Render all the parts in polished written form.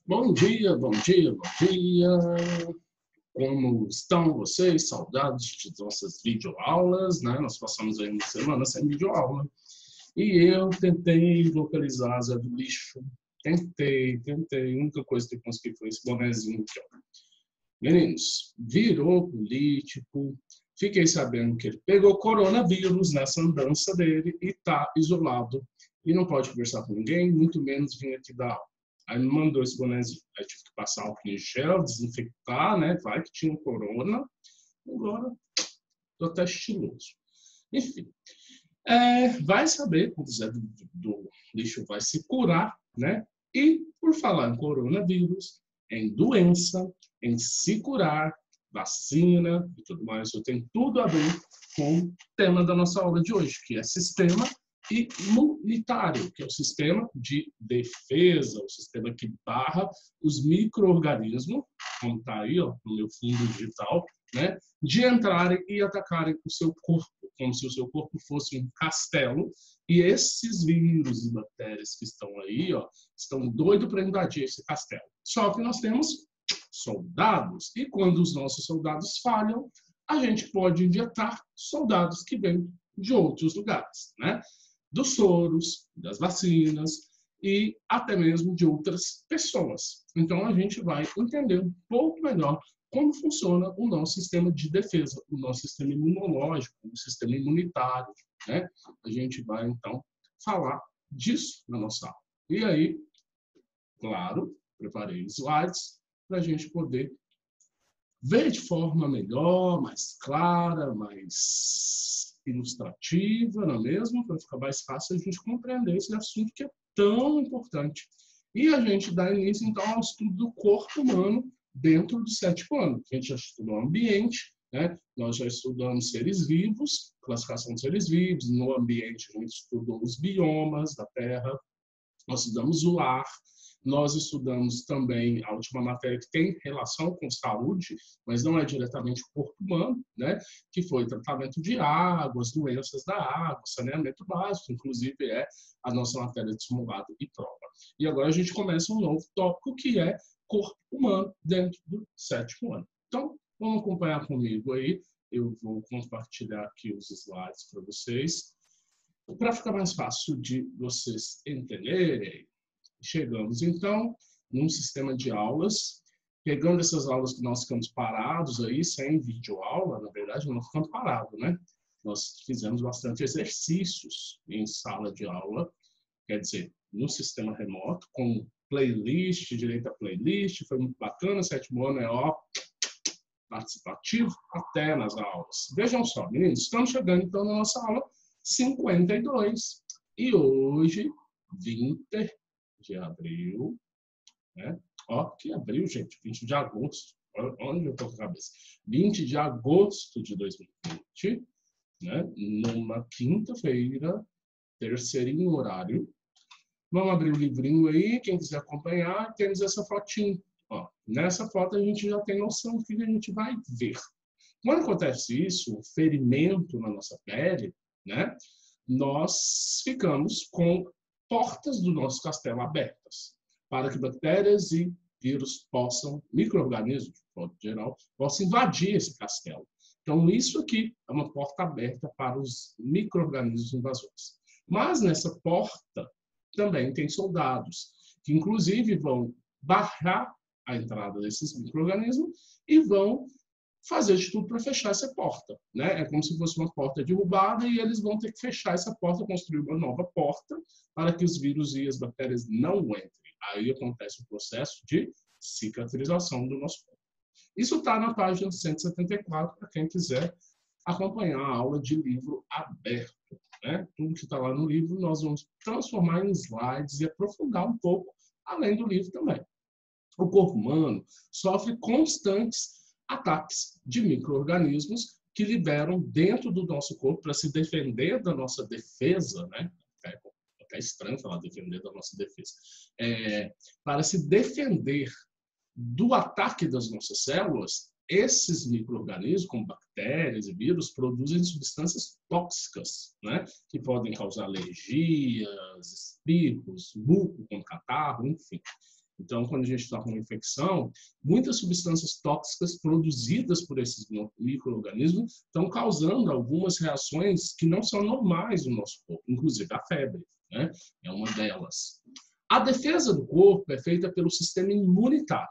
Bom dia, bom dia, bom dia. Como estão vocês? Saudades de nossas videoaulas, né? Nós passamos aí uma semana sem videoaula. E eu tentei localizar Zé do Lixo. Tentei. A única coisa que eu consegui foi esse bonezinho aqui, ó. Meninos, virou político. Fiquei sabendo que ele pegou coronavírus nessa andança dele e está isolado. E não pode conversar com ninguém, muito menos vir aqui dar aula. Aí me mandou esse bonezinho. Aí tive que passar álcool em gel, desinfectar, né? Vai que tinha corona. Agora, tô até estiloso. Enfim, vai saber quando o Zé do Lixo vai se curar, né? E, por falar em coronavírus, em doença, em se curar, vacina e tudo mais, isso tem tudo a ver com o tema da nossa aula de hoje, que é sistema imunitário, que é o sistema de defesa, o sistema que barra os micro-organismos, como está aí ó, no meu fundo digital, né, de entrarem e atacarem o seu corpo, como se o seu corpo fosse um castelo, e esses vírus e bactérias que estão aí, ó, estão doidos para invadir esse castelo. Só que nós temos soldados, e quando os nossos soldados falham, a gente pode injetar soldados que vêm de outros lugares, né? Dos soros, das vacinas e até mesmo de outras pessoas. Então, a gente vai entender um pouco melhor como funciona o nosso sistema de defesa, o nosso sistema imunológico, o sistema imunitário, né? A gente vai, então, falar disso na nossa aula. E aí, claro, preparei slides para a gente poder ver de forma melhor, mais clara, mais ilustrativa, não é mesmo? Para ficar mais fácil a gente compreender esse assunto que é tão importante. E a gente dá início, então, ao estudo do corpo humano dentro do sétimo ano. A gente já estudou o ambiente, né? Nós já estudamos seres vivos, classificação de seres vivos, no ambiente a gente estudou os biomas da Terra, nós estudamos o ar, nós estudamos também a última matéria que tem relação com saúde, mas não é diretamente o corpo humano, né? Que foi tratamento de águas, doenças da água, saneamento básico, inclusive é a nossa matéria de simulado e prova. E agora a gente começa um novo tópico que é corpo humano dentro do sétimo ano. Então, vamos acompanhar comigo aí. Eu vou compartilhar aqui os slides para vocês, para ficar mais fácil de vocês entenderem. Chegamos, então, num sistema de aulas, pegando essas aulas que nós ficamos parados aí, sem videoaula, na verdade, não ficamos parados, né? Nós fizemos bastante exercícios em sala de aula, quer dizer, no sistema remoto, com playlist, direito a playlist, foi muito bacana, sétimo ano é, ó, participativo até nas aulas. Vejam só, meninos, estamos chegando, então, na nossa aula 52, e hoje, 20 de abril, né? Ó, que abril, gente, 20 de agosto. Onde eu estou com a cabeça? 20 de agosto de 2020, né? Numa quinta-feira, terceirinho horário. Vamos abrir o livrinho aí, quem quiser acompanhar, temos essa fotinha. Ó, nessa foto a gente já tem noção do que a gente vai ver. Quando acontece isso, o ferimento na nossa pele, né? Nós ficamos com portas do nosso castelo abertas, para que bactérias e vírus possam, micro-organismos, de modo geral, possam invadir esse castelo. Então, isso aqui é uma porta aberta para os micro-organismos invasores. Mas nessa porta também tem soldados, que inclusive vão barrar a entrada desses micro-organismos e vão fazer de tudo para fechar essa porta, né? É como se fosse uma porta derrubada e eles vão ter que fechar essa porta, construir uma nova porta para que os vírus e as bactérias não entrem. Aí acontece o processo de cicatrização do nosso corpo. Isso está na página 174 para quem quiser acompanhar a aula de livro aberto, né? Tudo que está lá no livro nós vamos transformar em slides e aprofundar um pouco além do livro também. O corpo humano sofre constantes ataques de micro-organismos que liberam dentro do nosso corpo para se defender da nossa defesa, né? É estranho falar defender da nossa defesa. Para se defender do ataque das nossas células, esses micro-organismos, como bactérias e vírus, produzem substâncias tóxicas, né? Que podem causar alergias, espirros, muco com catarro, enfim. Então, quando a gente está com uma infecção, muitas substâncias tóxicas produzidas por esses micro-organismos estão causando algumas reações que não são normais no nosso corpo, inclusive a febre, né? É uma delas. A defesa do corpo é feita pelo sistema imunitário,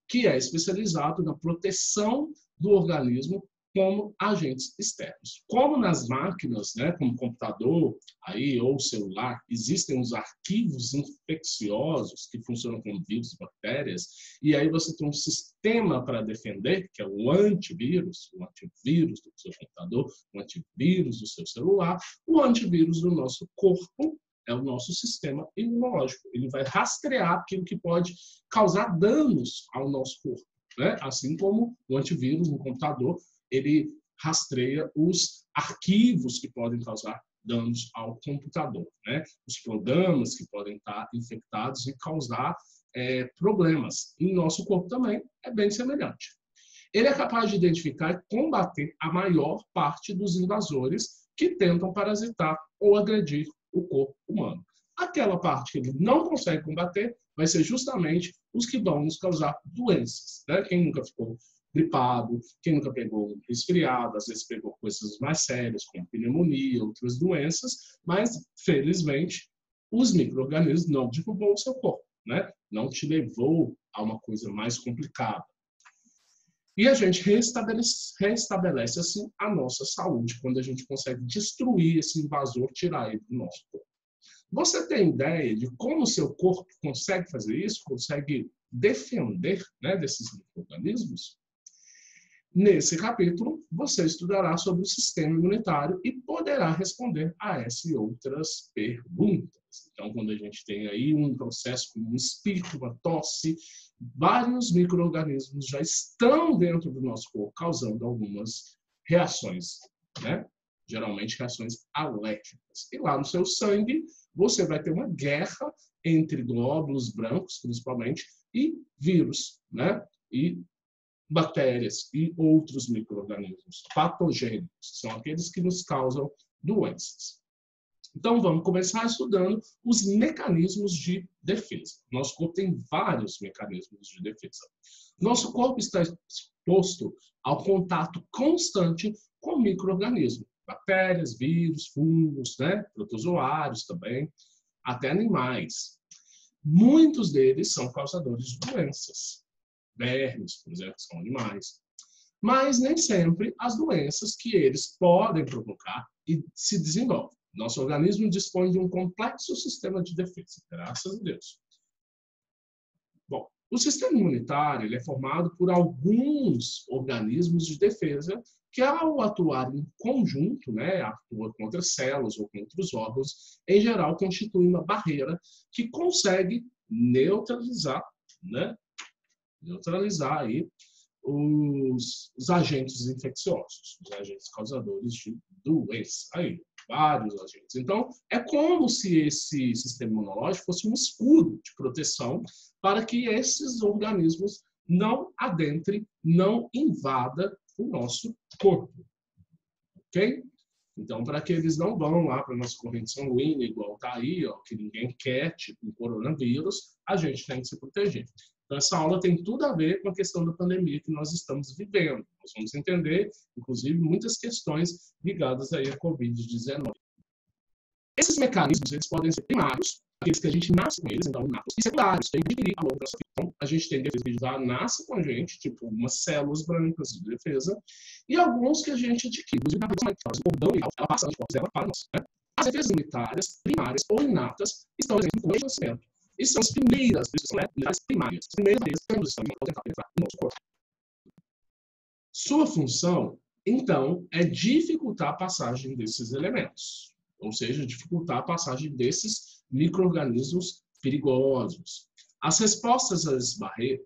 que é especializado na proteção do organismo como agentes externos. Como nas máquinas, né, como computador aí, ou celular, existem os arquivos infecciosos que funcionam como vírus e bactérias, e aí você tem um sistema para defender, que é o antivírus do seu computador, o antivírus do seu celular, o antivírus do nosso corpo é o nosso sistema imunológico. Ele vai rastrear aquilo que pode causar danos ao nosso corpo, né? Assim como o antivírus no computador, ele rastreia os arquivos que podem causar danos ao computador, né? Os programas que podem estar infectados e causar problemas. E no nosso corpo também é bem semelhante. Ele é capaz de identificar e combater a maior parte dos invasores que tentam parasitar ou agredir o corpo humano. Aquela parte que ele não consegue combater vai ser justamente os que vão nos causar doenças, né? Quem nunca ficou gripado, quem nunca pegou um resfriado, às vezes pegou coisas mais sérias, como pneumonia, outras doenças, mas, felizmente, os micro-organismos não derrubou o seu corpo, né? Não te levou a uma coisa mais complicada. E a gente restabelece assim, a nossa saúde, quando a gente consegue destruir esse invasor, tirar ele do nosso corpo. Você tem ideia de como o seu corpo consegue fazer isso? Consegue defender, né, desses micro-organismos? Nesse capítulo, você estudará sobre o sistema imunitário e poderá responder a essas e outras perguntas. Então, quando a gente tem aí um processo como um espirro, uma tosse, vários micro-organismos já estão dentro do nosso corpo, causando algumas reações, né? Geralmente reações alérgicas. E lá no seu sangue, você vai ter uma guerra entre glóbulos brancos, principalmente, e vírus, né? E bactérias e outros micro-organismos patogênicos, que são aqueles que nos causam doenças. Então, vamos começar estudando os mecanismos de defesa. Nosso corpo tem vários mecanismos de defesa. Nosso corpo está exposto ao contato constante com micro-organismos, bactérias, vírus, fungos, né? Protozoários também, até animais. Muitos deles são causadores de doenças. Vermes, por exemplo, são animais. Mas nem sempre as doenças que eles podem provocar e se desenvolvem. Nosso organismo dispõe de um complexo sistema de defesa, graças a Deus. Bom, o sistema imunitário ele é formado por alguns organismos de defesa que, ao atuar em conjunto, né, atua contra células ou contra os órgãos, em geral constitui uma barreira que consegue neutralizar, né, aí os agentes infecciosos, os agentes causadores de doença. Aí, vários agentes. Então, é como se esse sistema imunológico fosse um escudo de proteção para que esses organismos não adentrem, não invadam o nosso corpo. Ok? Então, para que eles não vão lá para a nossa corrente sanguínea, igual está aí, ó, que ninguém quer, tipo o coronavírus, a gente tem que se proteger. Então, essa aula tem tudo a ver com a questão da pandemia que nós estamos vivendo. Nós vamos entender, inclusive, muitas questões ligadas aí à Covid-19. Esses mecanismos, eles podem ser primários, aqueles que a gente nasce com eles, então, inatos, e secundários, tem que adquirir ao longo da nossa vida. Então, a gente tem defesa que já nasce com a gente, tipo, umas células brancas de defesa, e alguns que a gente adquire. Inclusive, na o cordão legal, ela passa de dela para nós. Né? As defesas imunitárias, primárias ou inatas, estão presentes no nascimento. E são as primeiras defesas primárias, as primeiras defesas que temos para tentar penetrar no nosso corpo. Sua função, então, é dificultar a passagem desses elementos, ou seja, dificultar a passagem desses micro-organismos perigosos. As respostas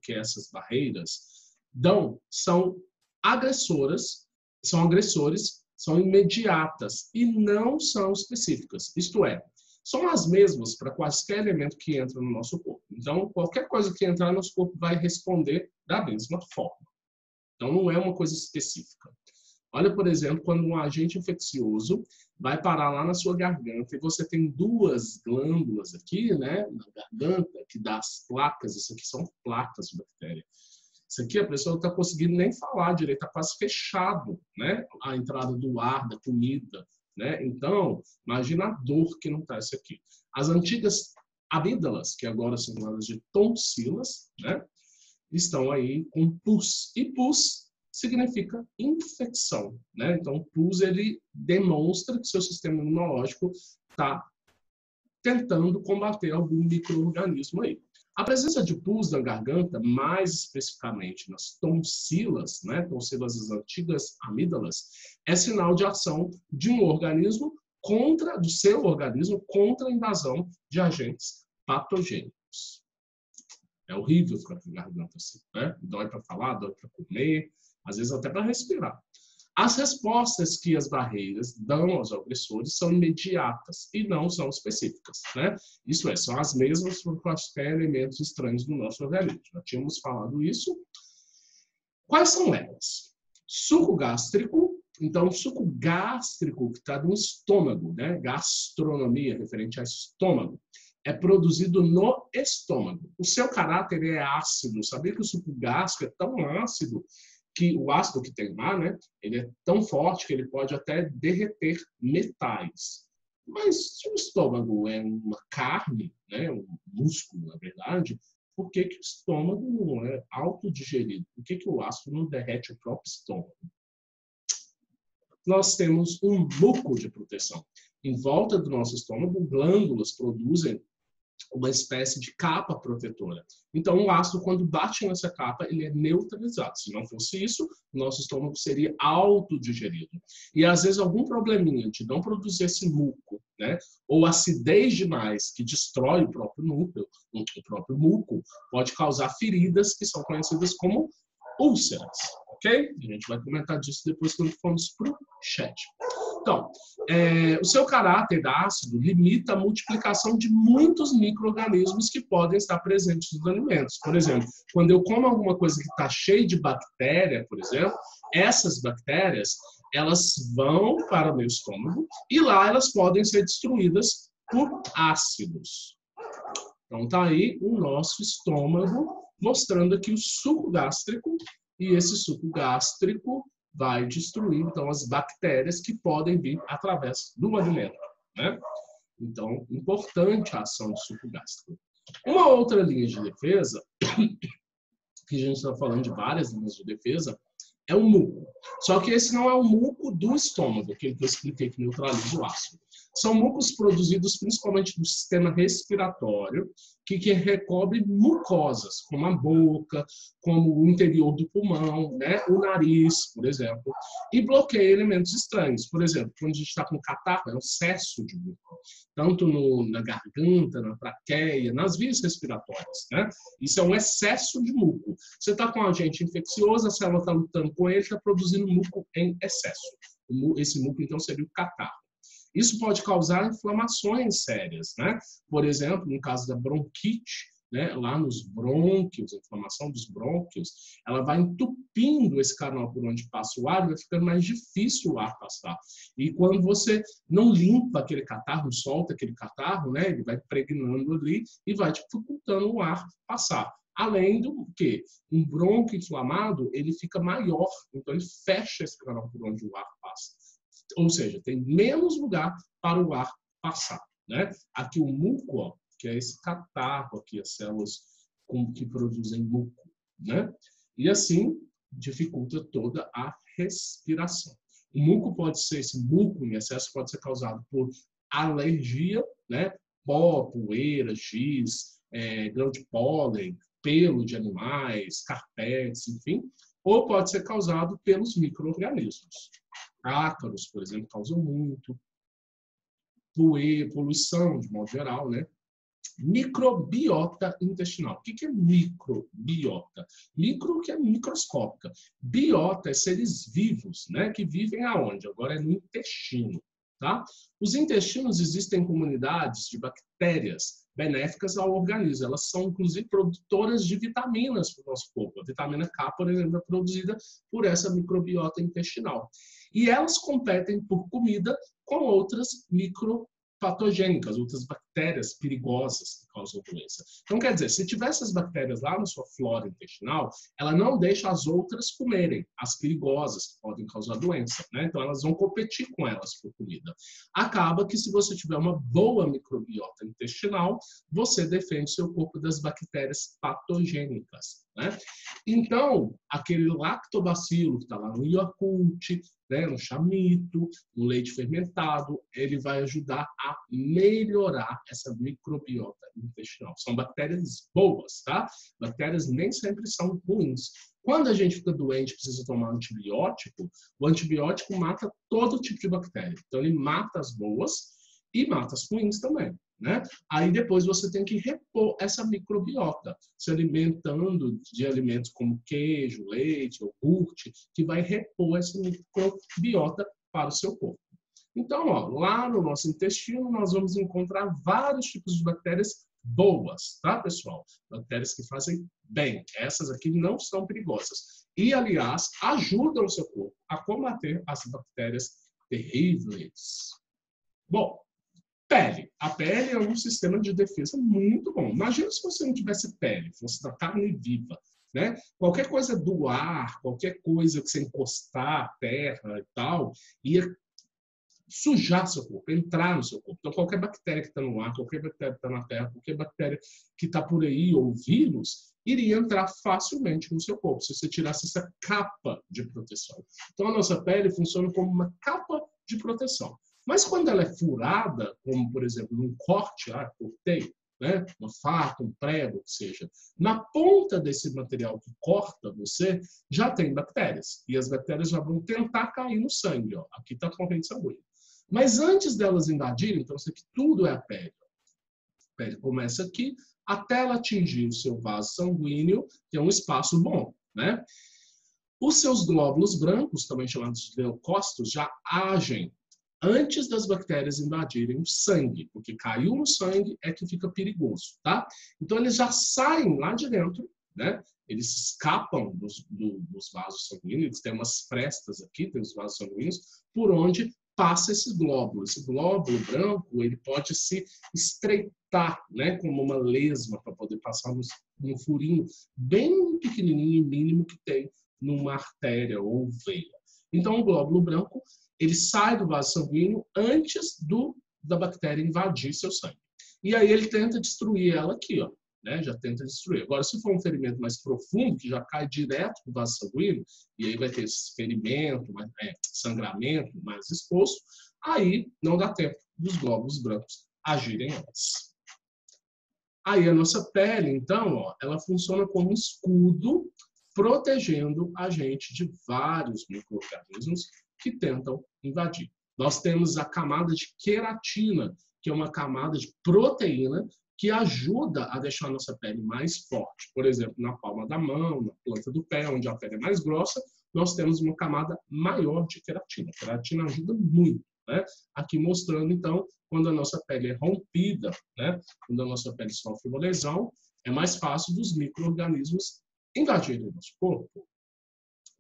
que essas barreiras dão são agressores, são imediatas e não são específicas. Isto é, são as mesmas para qualquer elemento que entra no nosso corpo. Então, qualquer coisa que entrar no nosso corpo vai responder da mesma forma. Então, não é uma coisa específica. Olha, por exemplo, quando um agente infeccioso vai parar lá na sua garganta e você tem duas glândulas aqui, né, na garganta, que dá as placas, isso aqui são placas de bactéria. Isso aqui a pessoa não está conseguindo nem falar direito, está quase fechado, né, a entrada do ar, da comida, né? Então, imagina a dor que não está isso aqui. As antigas amígdalas, que agora são chamadas de tonsilas, né, estão aí com pus. E pus significa infecção, né? Então, o pus ele demonstra que seu sistema imunológico está tentando combater algum micro-organismo aí. A presença de pus na garganta, mais especificamente nas tonsilas, né? Tonsilas das antigas amígdalas, é sinal de ação de um organismo do seu organismo contra a invasão de agentes patogênicos. É horrível ficar com a garganta assim, né? Dói para falar, dói para comer, às vezes até para respirar. As respostas que as barreiras dão aos agressores são imediatas e não são específicas, né? Isso é, são as mesmas para quaisquer elementos estranhos do nosso organismo. Já tínhamos falado isso. Quais são elas? Suco gástrico. Então, o suco gástrico que está no estômago, né? Gastronomia, referente a estômago, é produzido no estômago. O seu caráter é ácido. Sabia que o suco gástrico é tão ácido que o ácido que tem lá, né? Ele é tão forte que ele pode até derreter metais. Mas se o estômago é uma carne, né? Um músculo, na verdade, por que o estômago não é autodigerido? Por que o ácido não derrete o próprio estômago? Nós temos um muco de proteção. Em volta do nosso estômago, glândulas produzem uma espécie de capa protetora. Então, o ácido, quando bate nessa capa, ele é neutralizado. Se não fosse isso, o nosso estômago seria autodigerido. E, às vezes, algum probleminha de não produzir esse muco, né? Ou acidez demais, que destrói o próprio núcleo, o próprio muco, pode causar feridas que são conhecidas como úlceras. Ok? A gente vai comentar disso depois quando formos para o chat. Então, o seu caráter ácido limita a multiplicação de muitos micro-organismos que podem estar presentes nos alimentos. Por exemplo, quando eu como alguma coisa que está cheia de bactéria, por exemplo, essas bactérias, elas vão para o meu estômago e lá elas podem ser destruídas por ácidos. Então, está aí o nosso estômago, mostrando aqui o suco gástrico, e esse suco gástrico vai destruir, então, as bactérias que podem vir através do alimento, né? Então, importante a ação do suco gástrico. Uma outra linha de defesa, que a gente está falando de várias linhas de defesa, é o muco. Só que esse não é o muco do estômago, aquele que eu expliquei que neutraliza o ácido. São mucos produzidos principalmente do sistema respiratório, que recobre mucosas, como a boca, como o interior do pulmão, né? O nariz, por exemplo, e bloqueia elementos estranhos. Por exemplo, quando a gente está com catarro, é um excesso de muco, tanto na garganta, na traqueia, nas vias respiratórias, né? Isso é um excesso de muco. Você está com um agente infeccioso, a célula está lutando com ele, está produzindo muco em excesso. Esse muco, então, seria o catarro. Isso pode causar inflamações sérias, né? Por exemplo, no caso da bronquite, né? Lá nos brônquios, a inflamação dos brônquios, ela vai entupindo esse canal por onde passa o ar, vai ficando mais difícil o ar passar. E quando você não limpa aquele catarro, solta aquele catarro, né? Ele vai impregnando ali e vai dificultando o ar passar. Além do que um brônquio inflamado, ele fica maior, então ele fecha esse canal por onde o ar passa. Ou seja, tem menos lugar para o ar passar, né? Aqui o muco, ó, que é esse catarro aqui, as células que produzem muco, né? E assim dificulta toda a respiração. O muco pode ser, esse muco em excesso pode ser causado por alergia, né? Pó, poeira, giz, grão de pólen, pelo de animais, carpetes, enfim, ou pode ser causado pelos micro-organismos. Ácaros, por exemplo, causam muito. Poluição, de modo geral, né? Microbiota intestinal. O que é microbiota? Micro, que é microscópica. Biota é seres vivos, né? Que vivem aonde? Agora é no intestino, tá? Os intestinos existem comunidades de bactérias benéficas ao organismo. Elas são, inclusive, produtoras de vitaminas para o nosso corpo. A vitamina K, por exemplo, é produzida por essa microbiota intestinal. E elas competem por comida com outras micropatogênicas, outras bactérias perigosas que causam doença. Então, quer dizer, se tiver essas bactérias lá na sua flora intestinal, ela não deixa as outras comerem, as perigosas que podem causar doença, né? Então, elas vão competir com elas por comida. Acaba que, se você tiver uma boa microbiota intestinal, você defende seu corpo das bactérias patogênicas, né? Então, aquele lactobacilo que está lá no Yakult, né, no chamito, no leite fermentado, ele vai ajudar a melhorar essa microbiota intestinal. São bactérias boas, tá? Bactérias nem sempre são ruins. Quando a gente fica doente e precisa tomar antibiótico, o antibiótico mata todo tipo de bactéria. Então, ele mata as boas e mata as ruins também, né? Aí depois você tem que repor essa microbiota, se alimentando de alimentos como queijo, leite, iogurte, que vai repor essa microbiota para o seu corpo. Então, ó, lá no nosso intestino, nós vamos encontrar vários tipos de bactérias boas, tá, pessoal? Bactérias que fazem bem. Essas aqui não são perigosas. E, aliás, ajudam o seu corpo a combater as bactérias terríveis. Bom, pele. A pele é um sistema de defesa muito bom. Imagina se você não tivesse pele, fosse da carne viva, né? Qualquer coisa do ar, qualquer coisa que você encostar, terra e tal, ia sujar seu corpo, entrar no seu corpo. Então, qualquer bactéria que está no ar, qualquer bactéria que está na terra, qualquer bactéria que está por aí, ou vírus, iria entrar facilmente no seu corpo, se você tirasse essa capa de proteção. Então, a nossa pele funciona como uma capa de proteção. Mas quando ela é furada, como, por exemplo, num corte, cortei, né, uma faca, um prego, que seja, na ponta desse material que corta você, já tem bactérias. E as bactérias já vão tentar cair no sangue. Ó. Aqui está a corrente sanguínea. Mas antes delas invadirem, então isso aqui tudo é a pele. A pele começa aqui, até ela atingir o seu vaso sanguíneo, que é um espaço bom, né? Os seus glóbulos brancos, também chamados de leucócitos, já agem antes das bactérias invadirem o sangue, porque caiu no sangue é que fica perigoso, tá? Então eles já saem lá de dentro, né? Eles escapam dos vasos sanguíneos, eles têm umas frestas aqui, tem os vasos sanguíneos, por onde passa esse glóbulo. Esse glóbulo branco, ele pode se estreitar, né, como uma lesma, para poder passar num furinho bem pequenininho, mínimo, que tem numa artéria ou veia. Então, o glóbulo branco, ele sai do vaso sanguíneo antes da bactéria invadir seu sangue. E aí ele tenta destruir ela aqui, ó, né? Já tenta destruir. Agora, se for um ferimento mais profundo, que já cai direto do vaso sanguíneo, e aí vai ter esse ferimento, sangramento mais exposto, aí não dá tempo dos glóbulos brancos agirem antes. Aí a nossa pele, então, ó, ela funciona como um escudo protegendo a gente de vários micro-organismos que tentam invadir. Nós temos a camada de queratina, que é uma camada de proteína que ajuda a deixar a nossa pele mais forte. Por exemplo, na palma da mão, na planta do pé, onde a pele é mais grossa, nós temos uma camada maior de queratina. A queratina ajuda muito, né? Aqui mostrando, então, quando a nossa pele é rompida, né? Quando a nossa pele sofre uma lesão, é mais fácil dos micro-organismos invadirem o nosso corpo.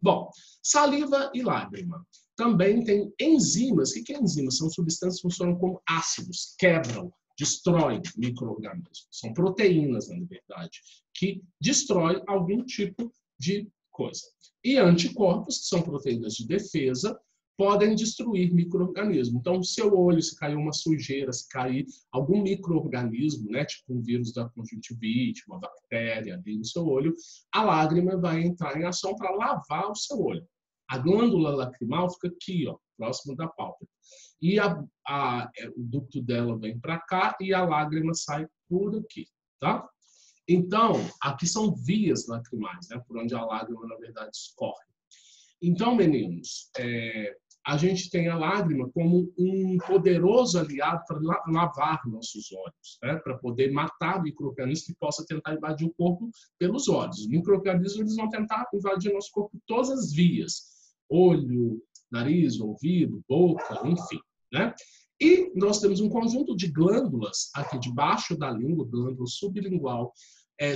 Bom, saliva e lágrima. Também tem enzimas. O que é enzimas? São substâncias que funcionam como ácidos, quebram, destroem micro-organismos. São proteínas, na verdade, que destroem algum tipo de coisa. E anticorpos, que são proteínas de defesa, podem destruir micro-organismos. Então, seu olho, se cair uma sujeira, se cair algum micro-organismo, né, tipo um vírus da conjuntivite, uma bactéria ali no seu olho, a lágrima vai entrar em ação para lavar o seu olho. A glândula lacrimal fica aqui, ó, próximo da pálpebra. E o ducto dela vem para cá e a lágrima sai por aqui, tá? Então, aqui são vias lacrimais, né, por onde a lágrima, na verdade, escorre. Então, meninos, a gente tem a lágrima como um poderoso aliado para lavar nossos olhos, né? Para poder matar micro-organismos que possam tentar invadir o corpo pelos olhos. Os micro-organismos eles vão tentar invadir nosso corpo por todas as vias. Olho, nariz, ouvido, boca, enfim, né? E nós temos um conjunto de glândulas aqui debaixo da língua, glândula sublingual,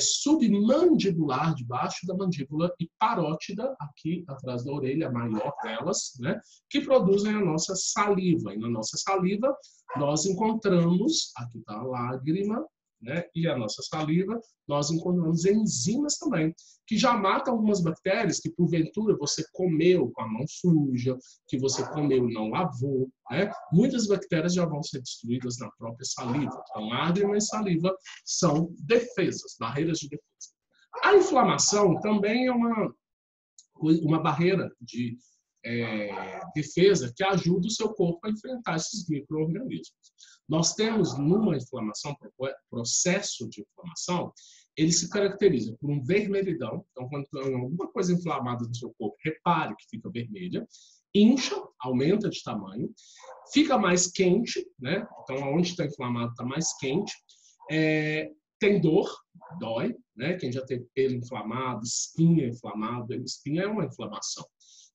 submandibular, debaixo da mandíbula, e parótida, aqui atrás da orelha, a maior delas, né, que produzem a nossa saliva. E na nossa saliva, nós encontramos, aqui está a lágrima, né, e a nossa saliva, nós encontramos enzimas também, que já matam algumas bactérias que, porventura, você comeu com a mão suja, que você comeu e não lavou, né? Muitas bactérias já vão ser destruídas na própria saliva. Então, lágrima e saliva são defesas, barreiras de defesa. A inflamação também é uma barreira de defesa que ajuda o seu corpo a enfrentar esses micro-organismos. Nós temos, numa inflamação, processo de inflamação, ele se caracteriza por um vermelhidão. Então, quando tem alguma coisa inflamada no seu corpo, repare que fica vermelha, incha, aumenta de tamanho, fica mais quente, né? Então, onde está inflamado está mais quente, tem dor, dói, né? Quem já teve pelo inflamado, espinha inflamada, espinha é uma inflamação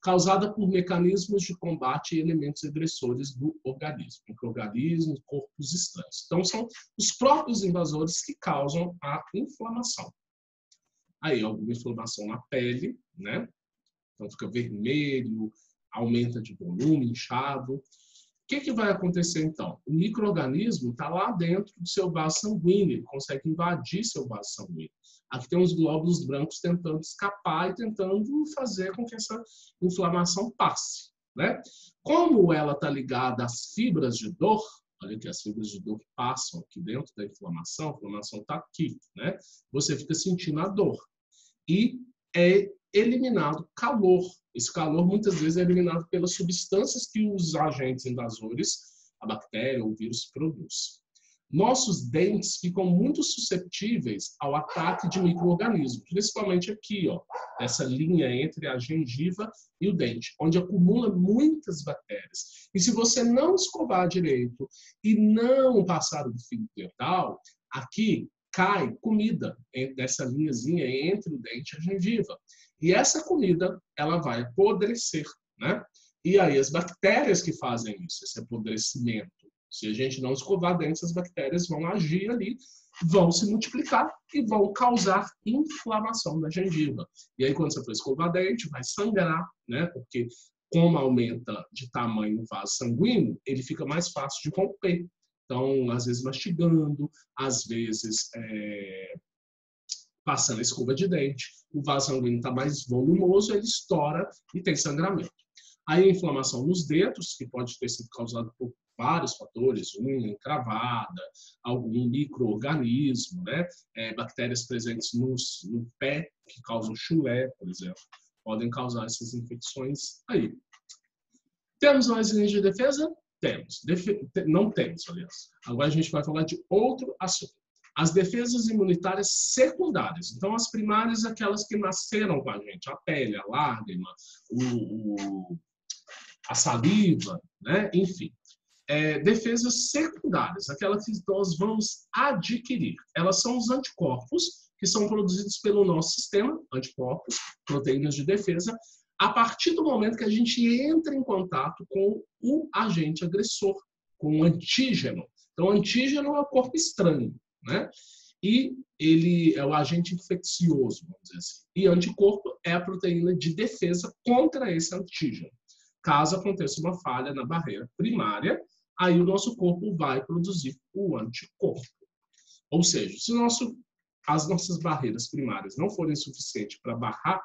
causada por mecanismos de combate e elementos agressores do organismo, micro-organismos, corpos estranhos. Então, são os próprios invasores que causam a inflamação. Aí, alguma inflamação na pele, né? Então, fica vermelho, aumenta de volume, inchado. O que vai acontecer, então? O micro-organismo está lá dentro do seu vaso sanguíneo, ele consegue invadir seu vaso sanguíneo. Aqui tem uns glóbulos brancos tentando escapar e tentando fazer com que essa inflamação passe, né? Como ela está ligada às fibras de dor, olha que as fibras de dor passam aqui dentro da inflamação, a inflamação está aqui, né? Você fica sentindo a dor. E é eliminado calor. Esse calor, muitas vezes, é eliminado pelas substâncias que os agentes invasores, a bactéria ou o vírus, produzem. Nossos dentes ficam muito suscetíveis ao ataque de micro-organismos, principalmente aqui, ó, essa linha entre a gengiva e o dente, onde acumula muitas bactérias. E se você não escovar direito e não passar o fio dental, aqui cai comida dessa linhazinha entre o dente e a gengiva. E essa comida, ela vai apodrecer, né? E aí as bactérias que fazem isso, esse apodrecimento, se a gente não escovar dentes, as bactérias vão agir ali, vão se multiplicar e vão causar inflamação da gengiva. E aí, quando você for escovar dente, vai sangrar, né? Porque como aumenta de tamanho o vaso sanguíneo, ele fica mais fácil de romper. Então, às vezes mastigando, às vezes passando a escova de dente, o vaso sanguíneo está mais volumoso, ele estoura e tem sangramento. Aí a inflamação nos dedos, que pode ter sido causada por vários fatores, unha encravada, algum micro-organismo, né? Bactérias presentes no pé, que causam chulé, por exemplo, podem causar essas infecções aí. Temos mais linhas de defesa? Temos. Não temos, aliás. Agora a gente vai falar de outro assunto. As defesas imunitárias secundárias. Então, as primárias, aquelas que nasceram com a gente. A pele, a lágrima, a saliva, né? Enfim. Defesas secundárias, aquelas que nós vamos adquirir. Elas são os anticorpos, que são produzidos pelo nosso sistema, anticorpos, proteínas de defesa, a partir do momento que a gente entra em contato com o agente agressor, com o antígeno. Então, o antígeno é o corpo estranho, né? E ele é o agente infeccioso, vamos dizer assim. E anticorpo é a proteína de defesa contra esse antígeno. Caso aconteça uma falha na barreira primária, aí o nosso corpo vai produzir o anticorpo. Ou seja, se as nossas barreiras primárias não forem suficientes para barrar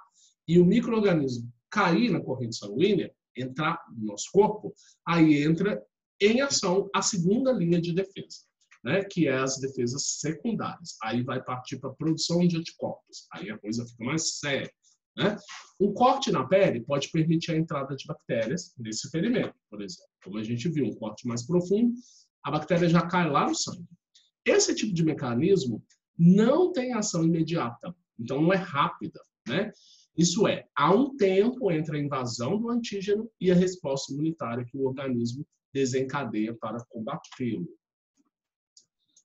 e o micro-organismo cair na corrente sanguínea, entrar no nosso corpo, aí entra em ação a segunda linha de defesa, né, que é as defesas secundárias. Aí vai partir para a produção de anticorpos. Aí a coisa fica mais séria, né? Um corte na pele pode permitir a entrada de bactérias nesse ferimento, por exemplo. Como a gente viu, um corte mais profundo, a bactéria já cai lá no sangue. Esse tipo de mecanismo não tem ação imediata, então não é rápida, né? Isso é, há um tempo entre a invasão do antígeno e a resposta imunitária que o organismo desencadeia para combatê-lo.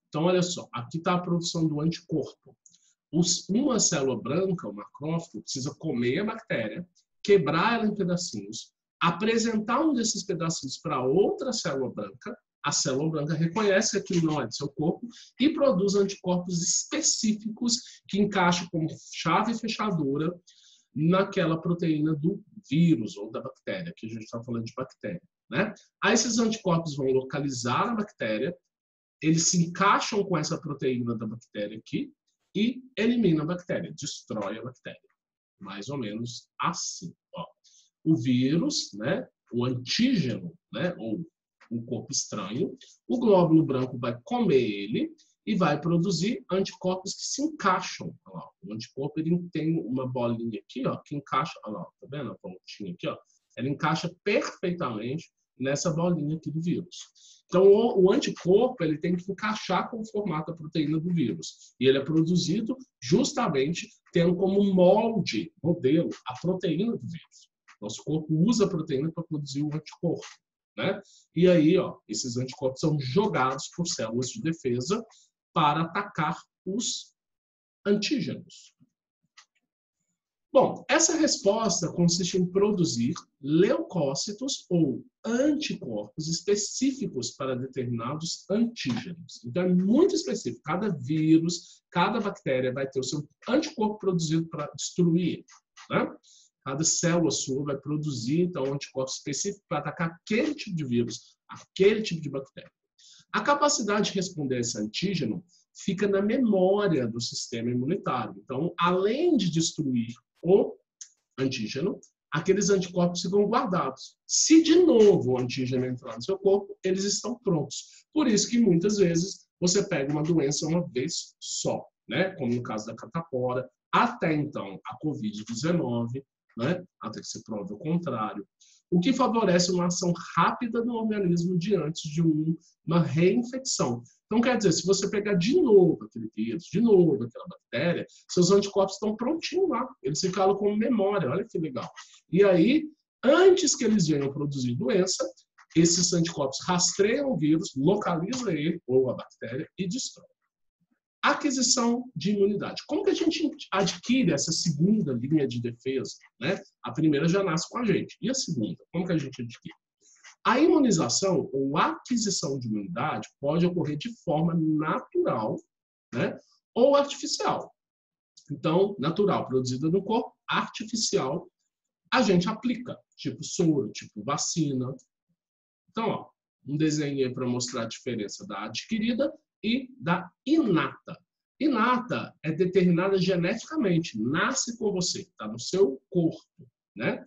Então, olha só, aqui está a produção do anticorpo. Uma célula branca, o macrófago, precisa comer a bactéria, quebrar ela em pedacinhos, apresentar um desses pedacinhos para outra célula branca, a célula branca reconhece que aquilo não é do seu corpo e produz anticorpos específicos que encaixam como chave fechadora naquela proteína do vírus ou da bactéria, que a gente está falando de bactéria, né? Aí esses anticorpos vão localizar a bactéria, eles se encaixam com essa proteína da bactéria aqui e eliminam a bactéria, destrói a bactéria. Mais ou menos assim. Ó. O vírus, né, o antígeno, né, ou um corpo estranho, o glóbulo branco vai comer ele e vai produzir anticorpos que se encaixam. Olha lá, o anticorpo ele tem uma bolinha aqui, ó, que encaixa. Olha lá, tá vendo a pontinha aqui? Ó, ela encaixa perfeitamente nessa bolinha aqui do vírus. Então, o anticorpo ele tem que encaixar com o formato da proteína do vírus. E ele é produzido justamente tendo como molde, modelo, a proteína do vírus. Nosso corpo usa a proteína para produzir o anticorpo, né? E aí, ó, esses anticorpos são jogados por células de defesa para atacar os antígenos. Bom, essa resposta consiste em produzir leucócitos ou anticorpos específicos para determinados antígenos. Então, é muito específico. Cada vírus, cada bactéria vai ter o seu anticorpo produzido para destruir, né? Cada célula sua vai produzir, então, um anticorpo específico para atacar aquele tipo de vírus, aquele tipo de bactéria. A capacidade de responder a esse antígeno fica na memória do sistema imunitário. Então, além de destruir o antígeno, aqueles anticorpos ficam guardados. Se de novo o antígeno entrar no seu corpo, eles estão prontos. Por isso que muitas vezes você pega uma doença uma vez só, né? Como no caso da catapora, até então a Covid-19, né? Até que se prove o contrário. O que favorece uma ação rápida no organismo diante de uma reinfecção. Então, quer dizer, se você pegar de novo aquele vírus, de novo aquela bactéria, seus anticorpos estão prontinhos lá. Eles ficaram com memória, olha que legal. E aí, antes que eles venham produzir doença, esses anticorpos rastreiam o vírus, localizam ele, ou a bactéria, e destroem. Aquisição de imunidade. Como que a gente adquire essa segunda linha de defesa, né? A primeira já nasce com a gente. E a segunda? Como que a gente adquire? A imunização ou aquisição de imunidade pode ocorrer de forma natural, né? Ou artificial. Então, natural, produzida no corpo, artificial, a gente aplica, tipo soro, tipo vacina. Então, ó, um desenho aí para mostrar a diferença da adquirida e da inata. Inata é determinada geneticamente, nasce com você, está no seu corpo, né?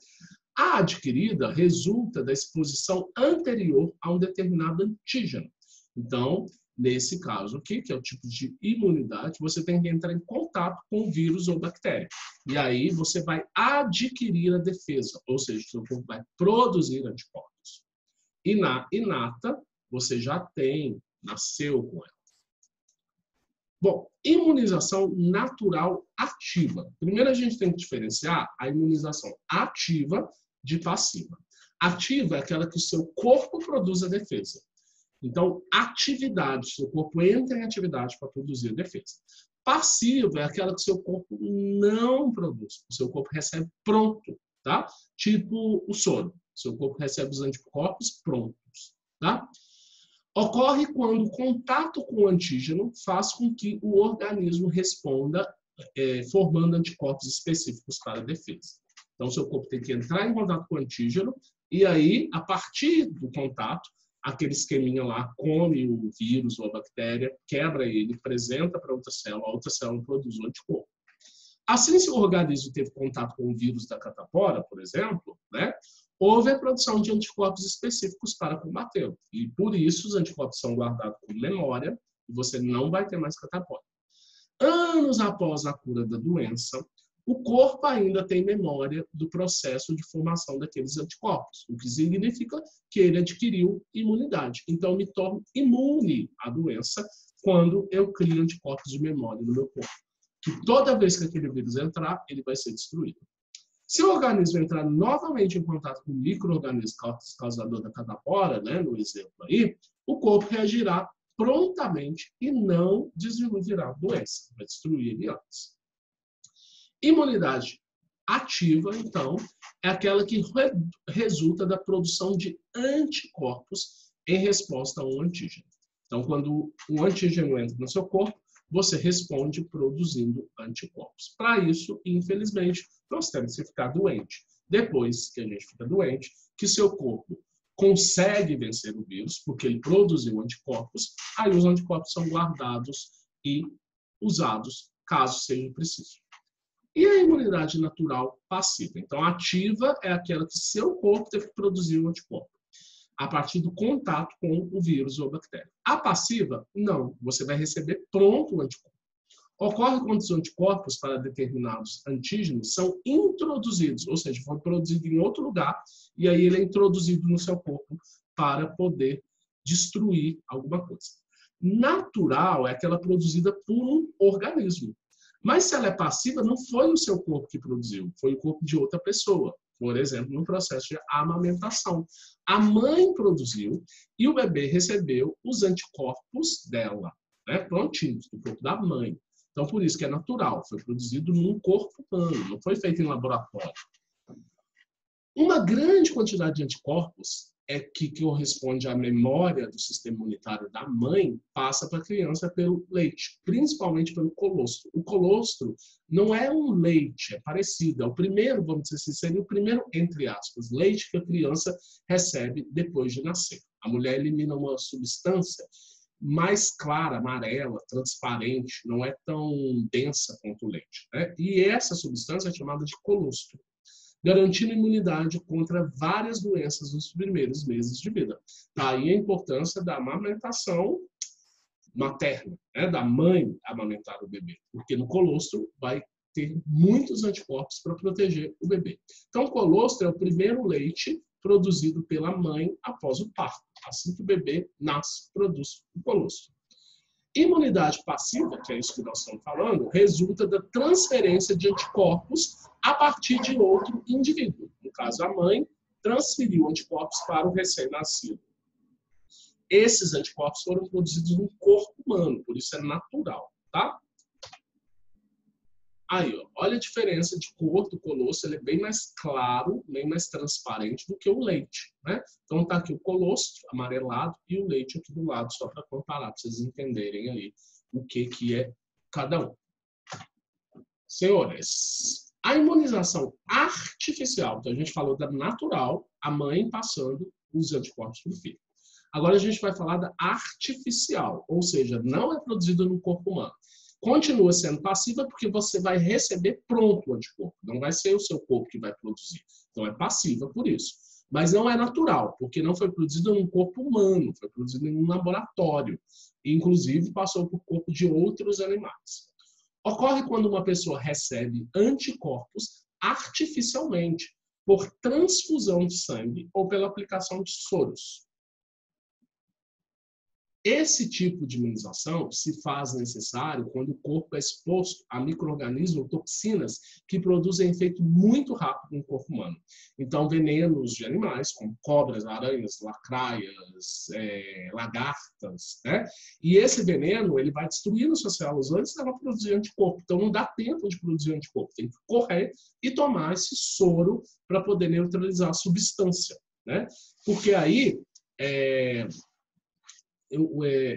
A adquirida resulta da exposição anterior a um determinado antígeno. Então, nesse caso aqui, que é o tipo de imunidade, você tem que entrar em contato com o vírus ou bactéria. E aí você vai adquirir a defesa, ou seja, o seu corpo vai produzir anticorpos. E na inata, você já tem, nasceu com ela. Bom, imunização natural ativa. Primeiro a gente tem que diferenciar a imunização ativa de passiva. Ativa é aquela que o seu corpo produz a defesa. Então, atividade, seu corpo entra em atividade para produzir a defesa. Passiva é aquela que o seu corpo não produz. O seu corpo recebe pronto, tá? Tipo o soro. O seu corpo recebe os anticorpos prontos, tá? Ocorre quando o contato com o antígeno faz com que o organismo responda formando anticorpos específicos para a defesa. Então, o seu corpo tem que entrar em contato com o antígeno e aí, a partir do contato, aquele esqueminha lá come o vírus ou a bactéria, quebra ele, apresenta para a outra célula produz o anticorpo. Assim, se o organismo teve contato com o vírus da catapora, por exemplo, né, houve a produção de anticorpos específicos para combatê-lo. E por isso os anticorpos são guardados com memória e você não vai ter mais catapora. Anos após a cura da doença, o corpo ainda tem memória do processo de formação daqueles anticorpos, o que significa que ele adquiriu imunidade. Então, me torno imune à doença quando eu crio anticorpos de memória no meu corpo. Que toda vez que aquele vírus entrar, ele vai ser destruído. Se o organismo entrar novamente em contato com o micro-organismo causador da catapora, né, no exemplo aí, o corpo reagirá prontamente e não desenvolverá a doença, vai destruir ele antes. Imunidade ativa, então, é aquela que resulta da produção de anticorpos em resposta a um antígeno. Então, quando um antígeno entra no seu corpo, você responde produzindo anticorpos. Para isso, infelizmente, nós temos que ficar doente. Depois que a gente fica doente, que seu corpo consegue vencer o vírus, porque ele produziu anticorpos, aí os anticorpos são guardados e usados caso seja preciso. E a imunidade natural passiva? Então, a ativa é aquela que seu corpo teve que produzir um anticorpo a partir do contato com o vírus ou a bactéria. A passiva, não. Você vai receber pronto o anticorpo. Ocorre quando os anticorpos para determinados antígenos são introduzidos, ou seja, foi produzido em outro lugar e aí ele é introduzido no seu corpo para poder destruir alguma coisa. Natural é aquela produzida por um organismo. Mas se ela é passiva, não foi o seu corpo que produziu, foi o corpo de outra pessoa. Por exemplo, no processo de amamentação. A mãe produziu e o bebê recebeu os anticorpos dela, né, prontinhos, do corpo da mãe. Então, por isso que é natural, foi produzido num corpo humano, não foi feito em laboratório. Uma grande quantidade de anticorpos que corresponde à memória do sistema imunitário da mãe passa para a criança pelo leite, principalmente pelo colostro. O colostro não é um leite, é parecido. É o primeiro, vamos dizer assim, seria o primeiro, entre aspas, leite que a criança recebe depois de nascer. A mulher elimina uma substância mais clara, amarela, transparente, não é tão densa quanto o leite, né? E essa substância é chamada de colostro, garantindo imunidade contra várias doenças nos primeiros meses de vida. Daí a importância da amamentação materna, né? Da mãe amamentar o bebê, porque no colostro vai ter muitos anticorpos para proteger o bebê. Então, o colostro é o primeiro leite produzido pela mãe após o parto. Assim que o bebê nasce, produz o colostro. Imunidade passiva, que é isso que nós estamos falando, resulta da transferência de anticorpos a partir de outro indivíduo. No caso, a mãe transferiu anticorpos para o recém-nascido. Esses anticorpos foram produzidos no corpo humano, por isso é natural, tá? Aí, ó, olha a diferença de cor do colostro, ele é bem mais claro, bem mais transparente do que o leite, né? Então tá aqui o colostro amarelado e o leite aqui do lado, só para comparar, para vocês entenderem aí o que é cada um. Senhores, a imunização artificial, então a gente falou da natural, a mãe passando os anticorpos para o filho. Agora a gente vai falar da artificial, ou seja, não é produzida no corpo humano. Continua sendo passiva porque você vai receber pronto o anticorpo. Não vai ser o seu corpo que vai produzir. Então é passiva por isso. Mas não é natural, porque não foi produzido num corpo humano, foi produzido em um laboratório. E, inclusive, passou por corpo de outros animais. Ocorre quando uma pessoa recebe anticorpos artificialmente, por transfusão de sangue ou pela aplicação de soros. Esse tipo de imunização se faz necessário quando o corpo é exposto a micro-organismos ou toxinas que produzem efeito muito rápido no corpo humano. Então, venenos de animais, como cobras, aranhas, lacraias, lagartas, né? E esse veneno, ele vai destruindo suas células antes dela produzir anticorpo. Então, não dá tempo de produzir anticorpo. Tem que correr e tomar esse soro para poder neutralizar a substância, né? Porque aí...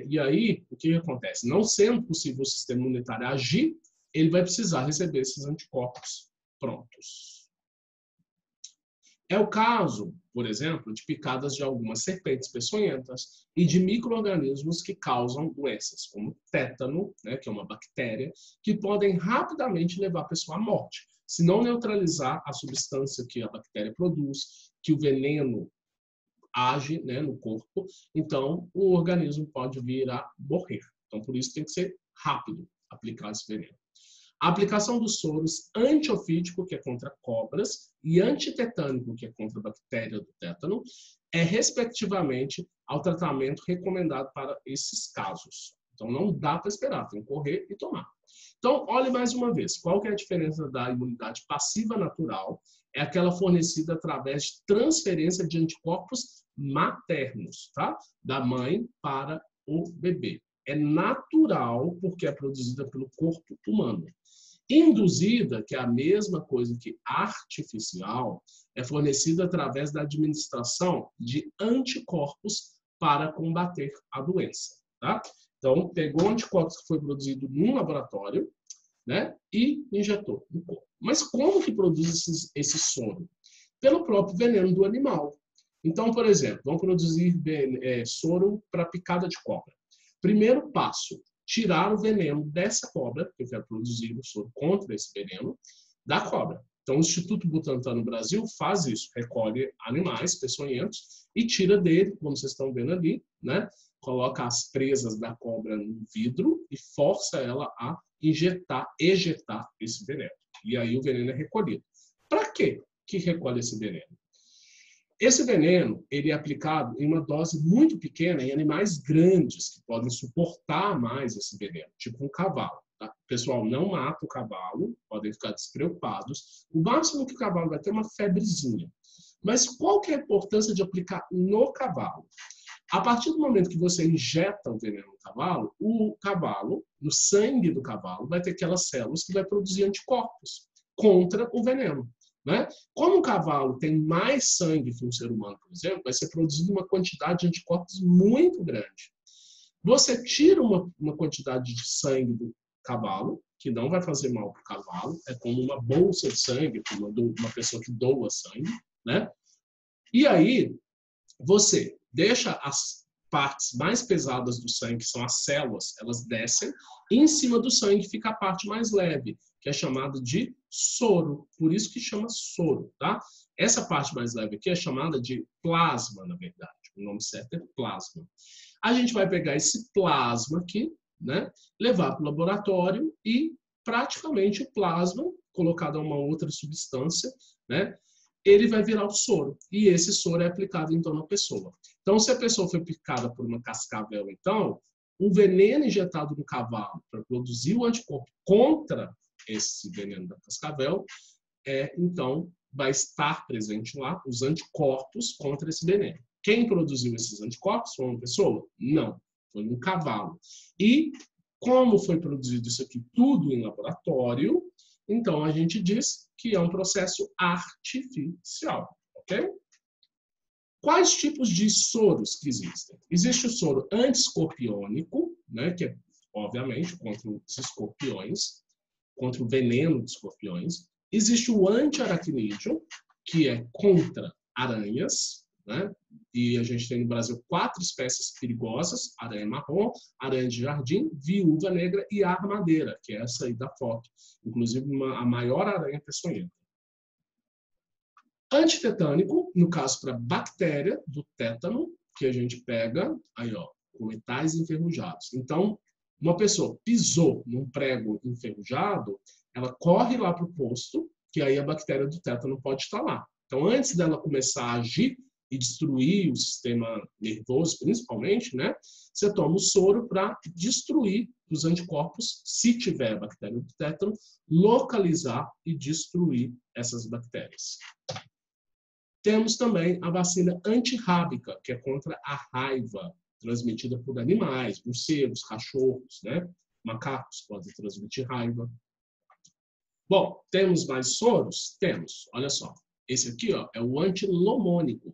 E aí, o que acontece? Não sendo possível o sistema imunitário agir, ele vai precisar receber esses anticorpos prontos. É o caso, por exemplo, de picadas de algumas serpentes peçonhentas e de micro-organismos que causam doenças, como tétano, né, que é uma bactéria, que podem rapidamente levar a pessoa à morte, se não neutralizar a substância que a bactéria produz, que o veneno age, né, no corpo, então o organismo pode vir a morrer. Então, por isso tem que ser rápido aplicar esse veneno. A aplicação dos soros antiofídico, que é contra cobras, e antitetânico, que é contra a bactéria do tétano, é respectivamente ao tratamento recomendado para esses casos. Então, não dá para esperar, tem que correr e tomar. Então, olhe mais uma vez, qual que é a diferença da imunidade passiva natural? É aquela fornecida através de transferência de anticorpos maternos, tá? Da mãe para o bebê. É natural porque é produzida pelo corpo humano. Induzida, que é a mesma coisa que artificial, é fornecida através da administração de anticorpos para combater a doença. Tá? Então, pegou anticorpos que foi produzido num laboratório, né, e injetou no corpo. Mas como que produz esse soro? Pelo próprio veneno do animal. Então, por exemplo, vamos produzir soro para picada de cobra. Primeiro passo, tirar o veneno dessa cobra, que eu quero produzir o soro contra esse veneno, da cobra. Então, o Instituto Butantan no Brasil faz isso, recolhe animais peçonhentos e tira dele, como vocês estão vendo ali, né? Coloca as presas da cobra no vidro e força ela a ejetar esse veneno. E aí o veneno é recolhido. Para quê que recolhe esse veneno? Esse veneno ele é aplicado em uma dose muito pequena em animais grandes que podem suportar mais esse veneno, tipo um cavalo. Tá? Pessoal, não mata o cavalo, podem ficar despreocupados. O máximo que o cavalo vai ter é uma febrezinha. Mas qual que é a importância de aplicar no cavalo? A partir do momento que você injeta o veneno no cavalo, no sangue do cavalo, vai ter aquelas células que vai produzir anticorpos contra o veneno. Né? Como o cavalo tem mais sangue que um ser humano, por exemplo, vai ser produzida uma quantidade de anticorpos muito grande. Você tira uma quantidade de sangue do cavalo, que não vai fazer mal para o cavalo, é como uma bolsa de sangue, como uma pessoa que doa sangue, né? E aí, você deixa as partes mais pesadas do sangue, que são as células, elas descem, e em cima do sangue fica a parte mais leve, que é chamada de soro. Por isso que chama soro, tá? Essa parte mais leve aqui é chamada de plasma, na verdade. O nome certo é plasma. A gente vai pegar esse plasma aqui, né? Levar para o laboratório e praticamente o plasma, colocado a uma outra substância, né? Ele vai virar o soro. E esse soro é aplicado, então, na pessoa. Então, se a pessoa foi picada por uma cascavel, então, o veneno injetado no cavalo para produzir o anticorpo contra esse veneno da cascavel, então, vai estar presente lá os anticorpos contra esse veneno. Quem produziu esses anticorpos foi uma pessoa? Não, foi um cavalo. E como foi produzido isso aqui tudo em laboratório, então a gente diz que é um processo artificial, ok? Quais tipos de soros que existem? Existe o soro antiescorpiônico, né, que é, obviamente, contra os escorpiões, contra o veneno de escorpiões. Existe o antiaracnídeo, que é contra aranhas, né? E a gente tem no Brasil 4 espécies perigosas: aranha marrom, aranha de jardim, viúva negra e armadeira, que é essa aí da foto. Inclusive, a maior aranha peçonhenta. Antitetânico, no caso para bactéria do tétano, que a gente pega aí, ó, com metais enferrujados. Então, uma pessoa pisou num prego enferrujado, ela corre lá para o posto, que aí a bactéria do tétano pode estar lá. Então, antes dela começar a agir e destruir o sistema nervoso, principalmente, né, você toma o soro para destruir os anticorpos, se tiver a bactéria do tétano, localizar e destruir essas bactérias. Temos também a vacina antirrábica, que é contra a raiva, transmitida por animais, morcegos, cachorros, né? Macacos podem transmitir raiva. Bom, temos mais soros? Temos. Olha só. Esse aqui, ó, é o antilomônico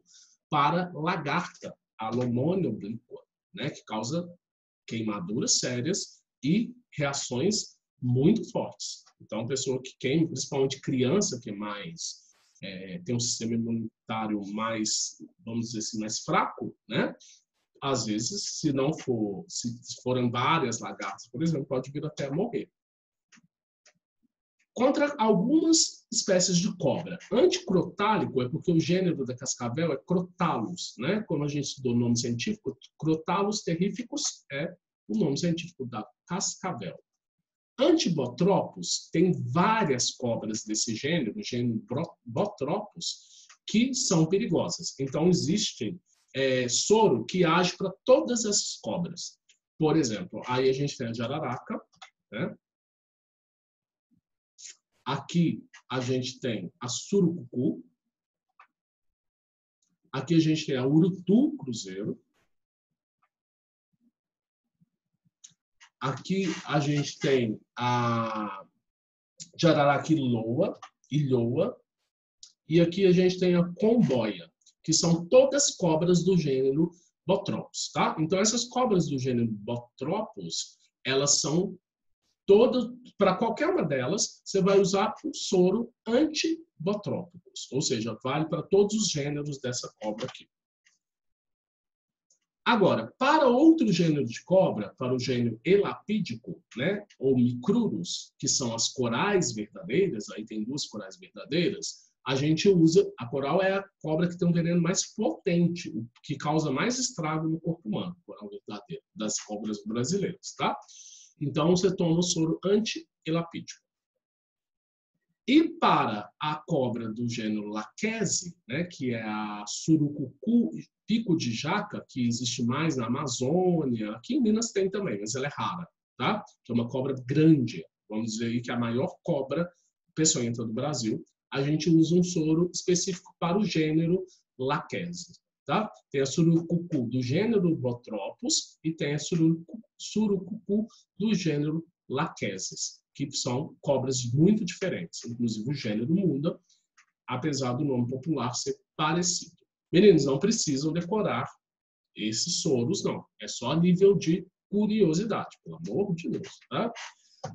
para lagarta, a lomônia oblíqua, né? Que causa queimaduras sérias e reações muito fortes. Então, a pessoa que queima, principalmente criança, que é mais... tem um sistema imunitário mais, vamos dizer assim, mais fraco, né? Às vezes, se forem várias lagartas, por exemplo, pode vir até a morrer. Contra algumas espécies de cobra. Anticrotálico é porque o gênero da cascavel é Crotalus, né? Como a gente estudou o nome científico, Crotalus terrificus é o nome científico da cascavel. Antibotropos, tem várias cobras desse gênero, o gênero Botropos, que são perigosas. Então, existe soro que age para todas essas cobras. Por exemplo, aí a gente tem a jararaca, né? Aqui a gente tem a surucucu. Aqui a gente tem a urutu cruzeiro. Aqui a gente tem a jararaca ilhoa. E aqui a gente tem a comboia, que são todas cobras do gênero Bothropus, tá? Então, essas cobras do gênero Bothropus, elas são todas, para qualquer uma delas, você vai usar o soro anti-Bothropus, ou seja, vale para todos os gêneros dessa cobra aqui. Agora, para outro gênero de cobra, para o gênero elapídico, né, ou Micrurus, que são as corais verdadeiras, aí tem duas corais verdadeiras, a gente usa, a coral é a cobra que tem um veneno mais potente, o que causa mais estrago no corpo humano, coral verdadeiro, das cobras brasileiras, tá? Então, você toma o soro anti-elapídico. E para a cobra do gênero Laquese, né, que é a surucucu pico de jaca, que existe mais na Amazônia, aqui em Minas tem também, mas ela é rara, tá? Que é uma cobra grande, vamos dizer aí que é a maior cobra peçonhenta do Brasil. A gente usa um soro específico para o gênero Laquese, tá? Tem a surucucu do gênero Bothropus e tem a surucucu do gênero Laqueses, que são cobras muito diferentes. Inclusive o gênero muda, apesar do nome popular ser parecido. Meninos, não precisam decorar esses soros, não. É só nível de curiosidade, pelo amor de Deus, tá?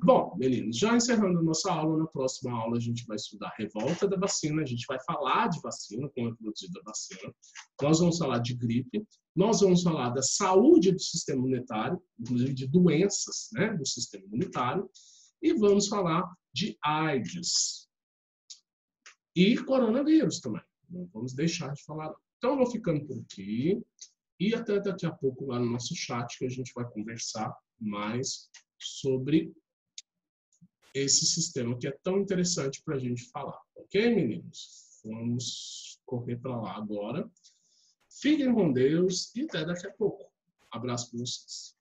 Bom, meninos, já encerrando a nossa aula, na próxima aula a gente vai estudar a revolta da vacina, a gente vai falar de vacina, como é produzida a vacina, nós vamos falar de gripe, nós vamos falar da saúde do sistema imunitário, inclusive de doenças, né, do sistema imunitário, e vamos falar de AIDS e coronavírus também. Não vamos deixar de falar. Então, eu vou ficando por aqui e até daqui a pouco lá no nosso chat que a gente vai conversar mais sobre esse sistema que é tão interessante para a gente falar. Ok, meninos? Vamos correr para lá agora. Fiquem com Deus e até daqui a pouco. Abraço para vocês.